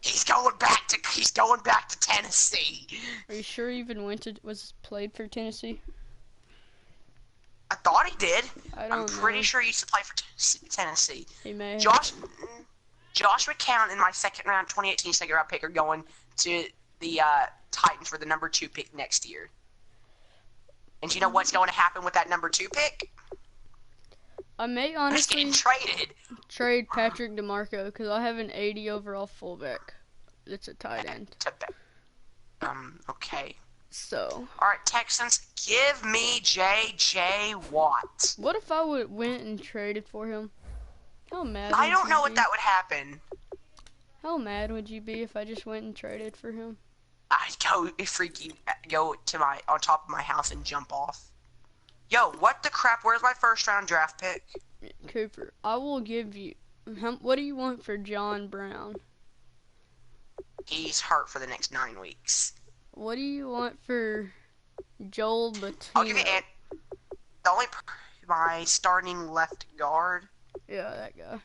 He's going back to Tennessee. Are you sure he even was played for Tennessee? I thought he did. I'm know. pretty sure he used to play for Tennessee. He may have. Josh McCown and my second round 2018 second round pick are going to the Titans for the number 2 pick next year. And do you know what's going to happen with that number 2 pick? I may It's honestly getting traded. trade Patrick DeMarco because I have an 80 overall fullback. That's a tight end. Okay. So, All right, Texans, give me J.J. Watt. what if I went and traded for him? How mad? I don't would know you what be? that would happen. How mad would you be if I just went and traded for him? I'd go to on top of my house and jump off. Yo, what the crap? Where's my first round draft pick? Cooper, I will give you. What do you want for John Brown? He's hurt for the next 9 weeks. What do you want for Joel Batino? I'll give you my starting left guard, Yeah, that guy.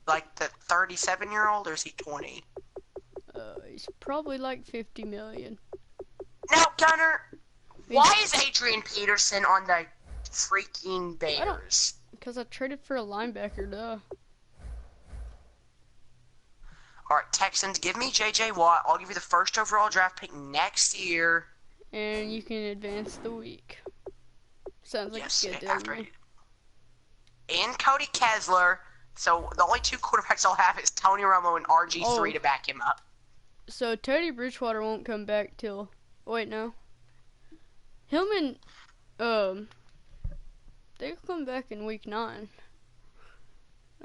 like the 37-year-old, or is he 20? He's probably like 50 million. Now, Gunner, why is Adrian Peterson on the freaking I don't- Bears? Because I traded for a linebacker, duh. All right, Texans, give me J.J. Watt. I'll give you the first overall draft pick next year. And you can advance the week. Sounds like Yes, a good deal after to me. and Cody Kessler. So the only 2 quarterbacks I'll have is Tony Romo and RG3 to back him up. So Teddy Bridgewater won't come back till... Wait, no. Hillman, they'll come back in week 9.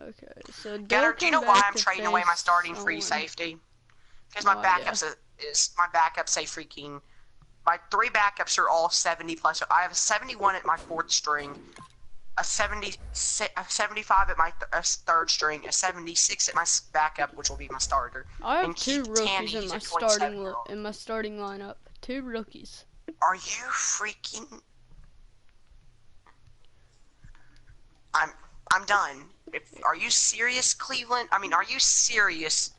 Okay, so Gunner, do you know why I'm trading away my face starting free someone. safety? Because my Oh, backups my backups say freaking. My 3 backups are all 70 plus. I have a 71 at my 4th string, a 75 at my 3rd string, a 76 at my backup, which will be my starter. I have and 2 Keith Tandy, rookies in he's my a 27-year-old. starting lineup. 2 rookies. Are you freaking? I'm done. Are you serious, Cleveland? I mean, are you serious?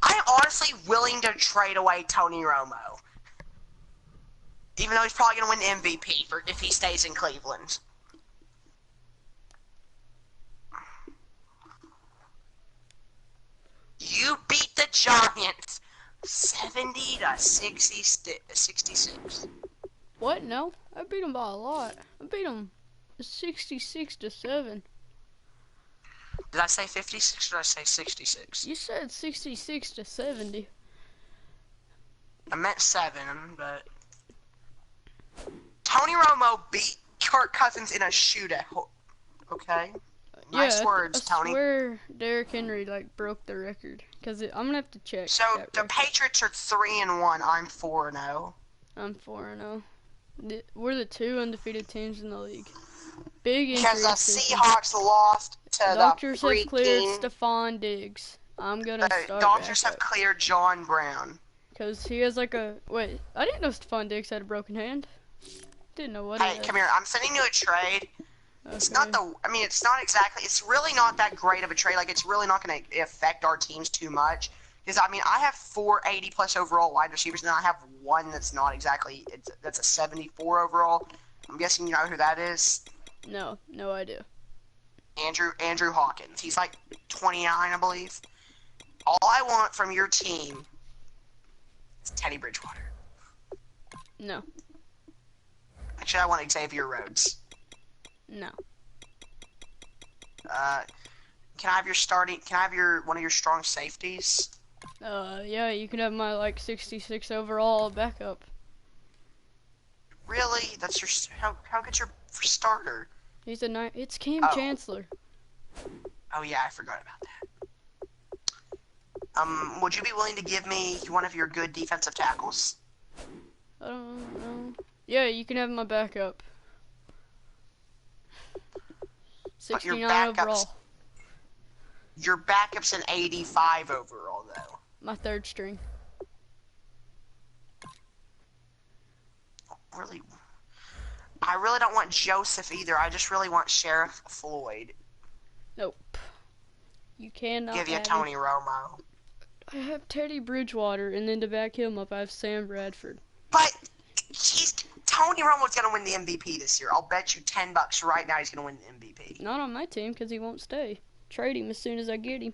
I'm honestly willing to trade away Tony Romo, even though he's probably going to win the MVP if he stays in Cleveland. You beat the Giants 70 to 66. What? No, I beat them by a lot. I beat them 66-7. Did I say 56 or did I say 66? You said 66-70. I meant 7, but Tony Romo beat Kirk Cousins in a shootout. Okay? Nice words, I Tony. swear Derrick Henry broke the record. I'm gonna have to check. So that the record. Patriots are 3-1. I'm 4-0. I'm 4-0. We're the 2 undefeated teams in the league. Big injury. Because the Seahawks lost to Doctors the freaking... have cleared Stephon Diggs. I'm gonna start Doctors back have up. cleared John Brown. Because he has like a... Wait, I didn't know Stephon Diggs had a broken hand. Didn't know what he Hey, had. come here. I'm sending you a trade. Okay. It's not the... I mean, it's not exactly... It's really not that great of a trade. Like, it's really not going to affect our teams too much. Because, I mean, I have 4 80-plus overall wide receivers, and I have one that's not exactly... That's a 74 overall. I'm guessing you know who that is. No idea. Andrew Hawkins. He's like 29, I believe. All I want from your team is Teddy Bridgewater. No. Actually, I want Xavier Rhodes. No. Can I have your starting? Can I have one of your strong safeties? Yeah, you can have my like 66 overall backup. Really? That's your how good's your starter? It's Cam Chancellor. Oh yeah, I forgot about that. Would you be willing to give me one of your good defensive tackles? I don't know. Yeah, you can have my backup. 69 overall. Your backup's an 85 overall, though. My 3rd string. Really, I really don't want Joseph either. I just really want Sheriff Floyd. Nope. You cannot. Give you Tony Romo. I have Teddy Bridgewater, and then to back him up, I have Sam Bradford. But Tony Romo's gonna win the MVP this year. I'll bet you $10 right now he's gonna win the MVP. Not on my team because he won't stay. Trade him as soon as I get him.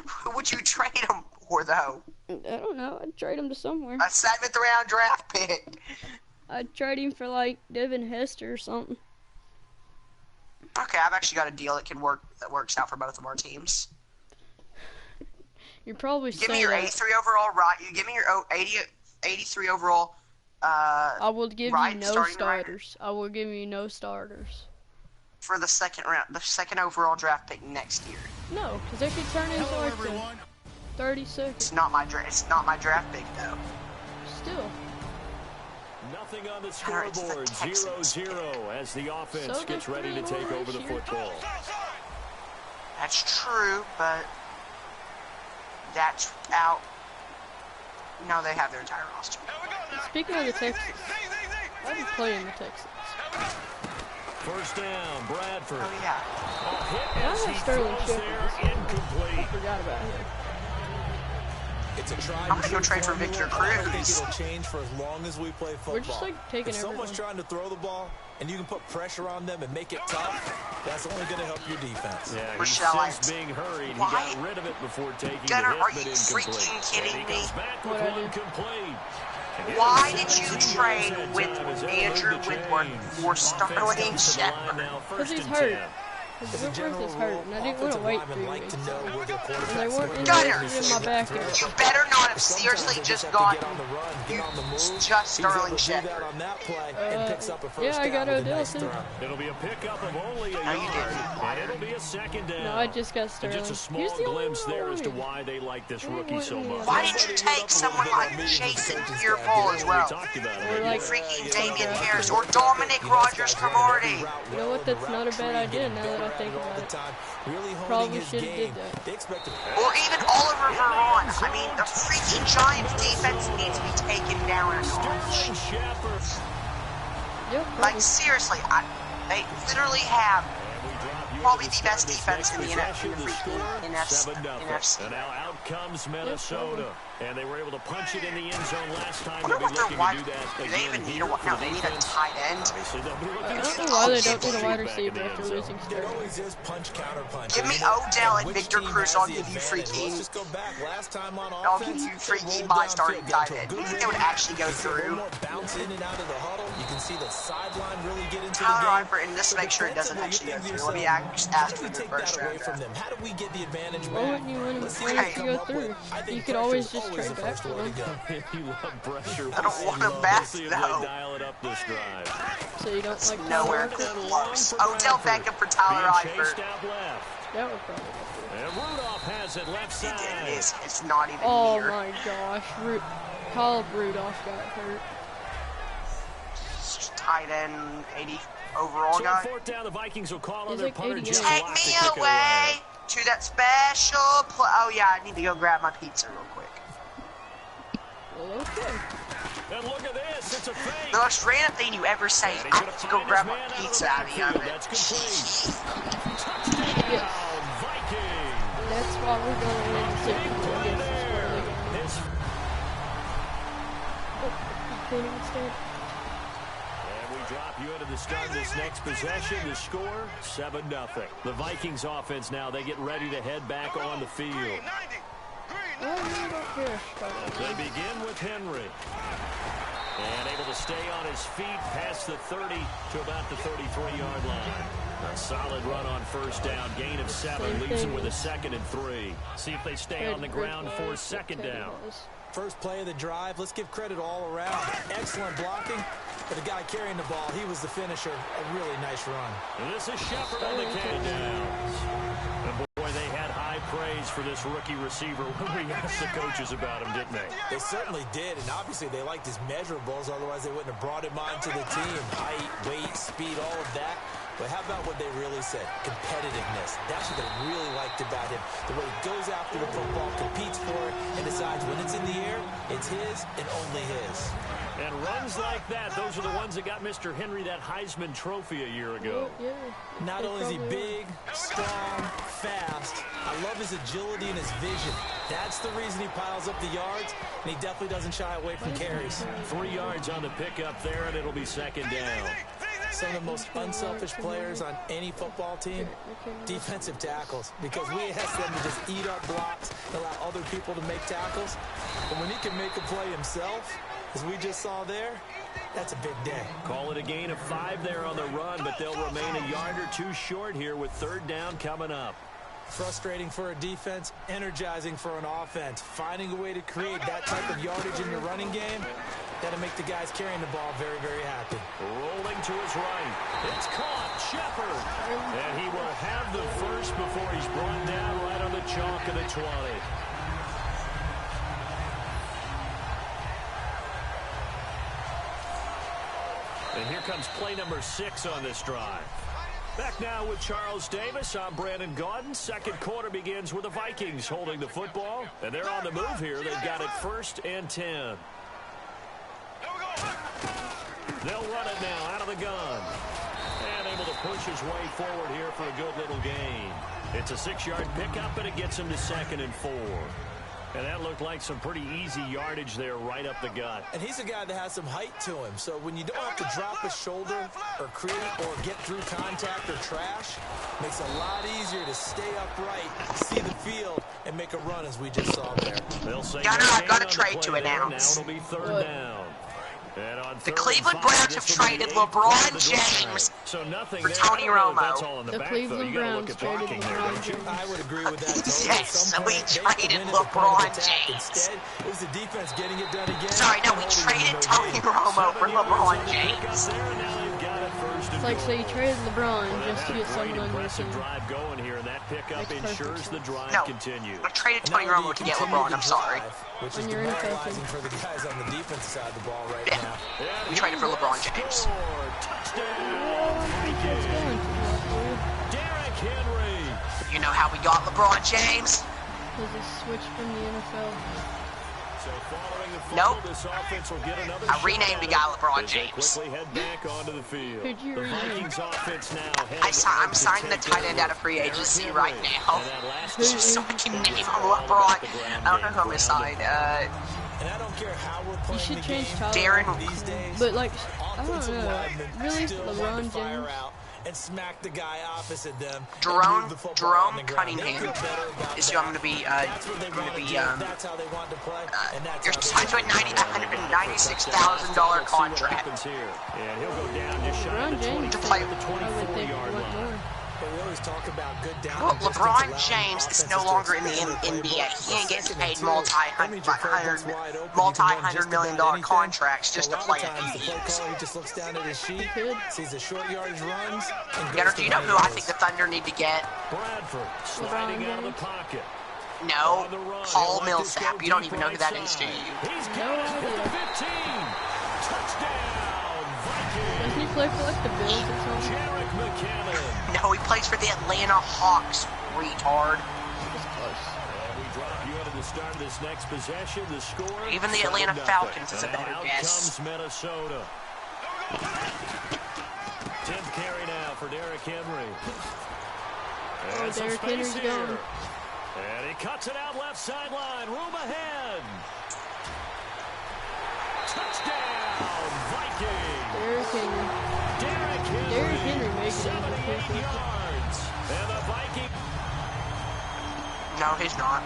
Who would you trade him for, though? I don't know. I'd trade him to somewhere. A 7th round draft pick. I'd trade him for like Devin Hester or something. Okay, I've actually got a deal that works out for both of our teams. You're probably give me your 83 overall right. You give me your 83 overall. I will give you no starters. Right. I will give you no starters. For the second overall draft pick next year. No, because they could turn into like 30 seconds. It's not my draft pick though. Still. Nothing on the scoreboard. 0-0 as the offense gets ready to take over the football. That's true, but that's out. No, they have their entire roster. Speaking of the Texans, I've been playing the Texans. First down, Bradford. Oh yeah. I have Sterling Shepard. Incomplete. I forgot about him. It's a try. I'm gonna go trade for Victor Cruz. I think it'll change for as long as we play football. We're just like taking if someone's trying to throw the ball and you can put pressure on them and make it tough, that's only going to help your defense. Yeah, Rochelle, he's being hurried. He got rid of it before taking Gunner, the hit, are but you incomplete. freaking kidding me? What I do? Why did you trade with Andrew Whitworth for Sterling Shepard? Because he's hurt. Because Whitworth is hurt, and I didn't want to wait 3 weeks. And they weren't interested in my backup. You better not have seriously just gotten just Sterling Shepard. Yeah, I got Odell too. It'll be a pickup of only a No, you yard, didn't. and it'll be a second down. No, I just got Sterling. Just a small glimpse there as to why they like this rookie so much. Why did you take someone like Jason Pierre-Paul as well? Or like Freaking Damian Harris or Dominic Rodgers-Cromartie. You know what? That's not a bad idea now that I think about it. Probably should have did that. Or even Oliver Verron. I mean, the freaking Giants defense needs to be taken down a notch. Like, seriously, they literally have probably the best defense in the NFC. And now out comes Minnesota. And they were able to punch it in the end zone last time. I wonder what they're wide. Do they even need no, they need a tight end. I don't know why they don't need a wide receiver after losing Sterling. Give me Odell and Victor Cruz. I'll give you freaking my starting tight end. Do you think they would actually go through? Tyler Eifert, and just make sure it doesn't actually go through. Let me just ask for the first round. Why wouldn't you want him to go through? You could always just trade back for him. I don't want him back, though. So you don't like nowhere close. Odell Beckham for Tyler Eifert. That would probably go through. And Rudolph has it left side. It's not even Oh near. my gosh. Kyle Rudolph got hurt. Tight end, 80 overall So guy. on fourth down, the Vikings will call on He's their like punter, 88. Jim Take Watt, me to kick it away to that special play. Oh yeah, I need to go grab my pizza real quick. Well, okay. And look at this, it's a fake. The most random thing you ever say is, And he's I gonna need to go find grab his my man pizza out out of of the the backfield. oven. That's complete. Touchdown, Vikings. That's why we're going to win the Big Super Bowl play against this there. early game. His- Oh, I can't even stand. And we drop you into the start of this next possession. The score, 7-0. The Vikings offense now, they get ready to head back on the field. Oh, I don't care. They begin with Henry. And able to stay on his feet past the 30 to about the 33-yard line. A solid run on first down. Gain of 7 leaves them with a 2nd and 3. See if they stay on the ground for second down. First play of the drive. Let's give credit all around. Excellent blocking. But the guy carrying the ball, he was the finisher. A really nice run. And this is Shepard on the K-downs. And boy, they had high praise for this rookie receiver when we asked the coaches about him, didn't they? They certainly did, and obviously they liked his measurables. Otherwise, they wouldn't have brought him onto the team. Height, weight, speed, all of that. But how about what they really said? Competitiveness. That's what they really liked about him. The way he goes after the football, competes for it, and decides when it's in the air, it's his and only his. And runs like that, those are the ones that got Mr. Henry that Heisman Trophy a year ago. Yeah. Not only is he big, strong, fast, I love his agility and his vision. That's the reason he piles up the yards, and he definitely doesn't shy away from carries. 3 yards on the pickup there, and it'll be second down. Some of the most unselfish players on any football team, defensive tackles, because we ask them to just eat up blocks and allow other people to make tackles. But when he can make a play himself, as we just saw there, that's a big day. Call it a gain of 5 there on the run, but they'll remain a yard or 2 short here with third down coming up. Frustrating for a defense, energizing for an offense. Finding a way to create that type of yardage in your running game, that'll make the guys carrying the ball very, very happy. Rolling to his right. It's caught. Shepard. And he will have the first before he's brought down right on the chalk of the 20. And here comes play number 6 on this drive. Back now with Charles Davis. I'm Brandon Gaudin. Second quarter begins with the Vikings holding the football. And they're on the move here. They've got it 1st and 10. They'll run it now out of the gun. And able to push his way forward here for a good little gain. It's a 6-yard pickup, and it gets him to 2nd and 4. And that looked like some pretty easy yardage there right up the gut. And he's a guy that has some height to him. So when you don't have to drop a shoulder or create or get through contact or trash, makes it a lot easier to stay upright, see the field, and make a run as we just saw there. They'll say I've got a trade to announce. Now it'll be third down. And on The third Cleveland and Browns 5, have this will be traded the 8th play LeBron of the drive. James So nothing for there. Tony I don't know if Romo. that's all in the The back, Cleveland though. You gotta look Browns at traded blocking there, LeBron don't you? James. I would agree with that totally. Yes, Some we point, they traded win at the point of LeBron attack. James. Instead, it was the defense getting it done again. Sorry, no, we and holding traded them to Tony no gain. Romo for 7 yards LeBron on the pickup James. there, and now they've got it 1st and It's like, so goal. you traded LeBron Well, just to they've get had a great, someone on your impressive team. drive going here, and that pickup Makes perfect ensures the sense. drive No, continues. I traded And Tony not only Romo to get continue LeBron. to I'm sorry. drive, which is When you're demoralizing ineffective. for the guys on the defensive side of the ball right Yeah. now. And We traded for LeBron James. score. Touchdown, Vikings. Derrick Henry. You know how we got LeBron James? Because he switched from the NFL. So following the fumble, Nope. this offense will get another I shot renamed the at guy it LeBron as they James. quickly head back onto the field. Who'd you The rename? Vikings offense now headed I'm out to signing the take tight end over. out of free Derrick agency Henry. right now. And that last Who- drive So I can name him all LeBron. about the ground I don't know game. who I'm gonna sign. And I don't care how we're playing should the change game Tyler Darren- these days. But, like, I don't offensive know. linemen Really, still want LeBron to fire James? out and smack the guy opposite them. and Jerome move the football on the ground. They Cunningham feel better about is who that. I'm gonna be. That's what they want to do. That's how they want to play. And that's You're how they signed to a want to play. $196,000 Let's see what contract. happens here. And he'll go down just shy of LeBron the James, 24, play- the I would think, 24-yard want line. more. But we always talk about good down. Well, distance, LeBron allowing James is offenses no to longer in the expand their NBA. playbook. He ain't getting Second paid and two, that means your playbook's wide open. You can run just multi-hundred-million about anything. contracts just to A lot play of a times few the play years. caller, he just looks down at his sheet, Could. sees the short yardage runs, and Gunnar, goes do to you know running who I plays. think the Thunder need to get? Bradford sliding out of the pocket. No, Paul Millsap. You don't even know who that is, do you? He's No got it idea. for the 15. Touchdown, Vikings. Doesn't he play for like the Bills or something? Jarek McKinnon. No, he plays for the Atlanta Hawks, retard. That's close. And we drop you into the start of this next possession. The score. Even the Atlanta 7-0. Falcons is a And better out guess. comes Minnesota. 10th carry now for Derrick Henry. And some Derrick space Henry's here. going. And he cuts it out left sideline. Room ahead. Touchdown, Vikings. Derrick Henry. Derrick Henry. Derrick Henry makes it. 78 yards. And the Vikings. No, he's not.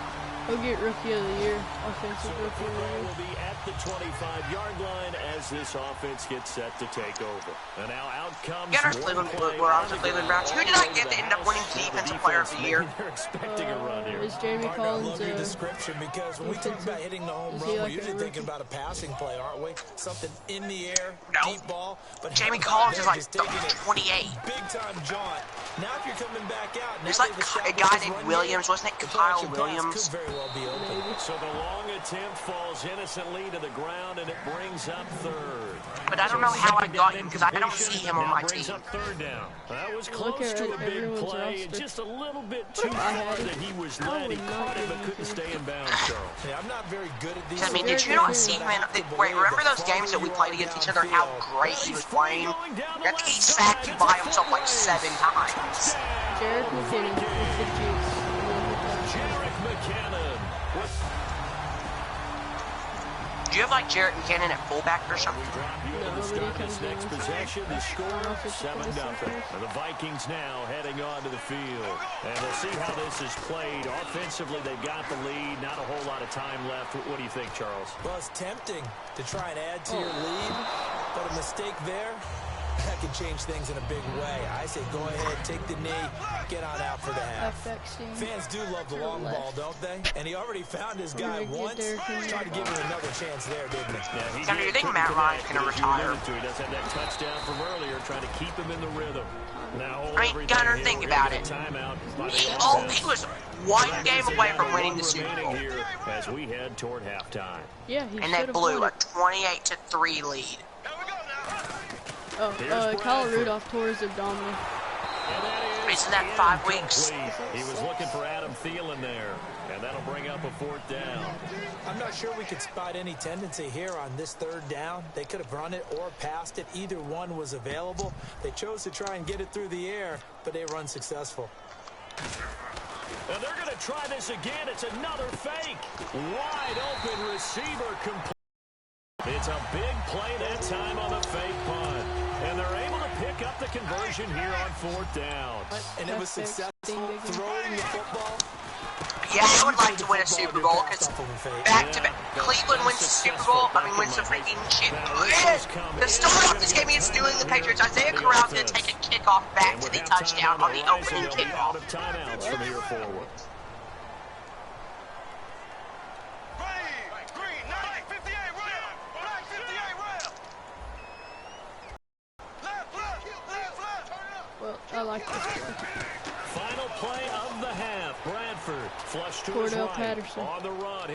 He'll get Rookie of the Year. Offensive So the Rookie of the football Year. will be at the 25-yard line as this offense gets set to take over. And now out comes Get our Cleveland, we're on the Cleveland Browns. Who did I get that ended up winning Defensive Player of the Year? They're expecting a run here. Is Jamie Hard, I Collins love your description because when we talk about hitting the home Is run, he we're like a usually thinking rookie? about a passing play, aren't we? Something in the air, No. deep ball. But Jamie how about Collins is them like just taking it 28. Big time jaunt. Now if you're coming back out, now There's like they've a established guy this named run Williams, game, wasn't it? the Kyle play action pass Williams. could very well be open. Maybe. So the long attempt falls innocently to the ground, and it brings up third. But I don't know how I got him because I don't see him on my Brings team. up third down. That was Look close at to a big everyone's play, roster. just a little bit too I far had him. that he was I led. He would not caught it give but him couldn't anything. stay in bounds, Charles. Yeah, I'm not very good at these. I mean, did you not see him in wait, remember those games that we played against each other, how great he was playing? I think he sacked you by himself like 7 times. Jarek McKinnon with the juice. Jarek McKinnon. Do you have like Jarrett McKinnon at fullback or something? We drop you into the No, start of but he this comes next in. possession. The score, Offensive 7-0. player. And the Vikings now heading on to the field. And we'll see how this is played. Offensively, they've got the lead. Not a whole lot of time left. What do you think, Charles? Well, it's tempting to try and add to your lead, but a mistake there, that can change things in a big way. I say go ahead, take the knee, get on out for the half. FX team. Fans do love the long ball, don't they? And he already found his guy We're gonna once. get there. Tried to give him another chance there, didn't he? Yeah, he Now, do you did. think Couldn't Matt Ryan's connect, gonna but as you retire? alluded to, he does have that touchdown from earlier, trying to keep him in the rhythm. Now, I mean, Gunner, think about it. Timeout by the He was one game away from winning the Super remaining Bowl. here as we head toward halftime. Yeah, he And they should have blew won a it. 28-3 lead. Kyle Rudolph tore his abdominal. And that is Isn't that 5 weeks? incomplete. He was looking for Adam Thielen there, and that'll bring up a fourth down. I'm not sure we could spot any tendency here on this third down. They could have run it or passed it. Either one was available. They chose to try and get it through the air, but they were unsuccessful. And they're going to try this again. It's another fake. Wide open receiver complete. It's a big play that time on the fake punt. And they're able to pick up the conversion here on fourth down. And it was successful throwing the football. Yeah, I would like to win a Super Bowl because back-to-back, Cleveland wins the Super Bowl. I mean, wins the freaking shit. The start off this game against New England Patriots, Isaiah Corral's going to take a kickoff back to the touchdown on the opening kickoff. Timeouts from here forward. Well, I like this play. Final play of the half. Bradford flushed to his Cordell right Patterson. on the run.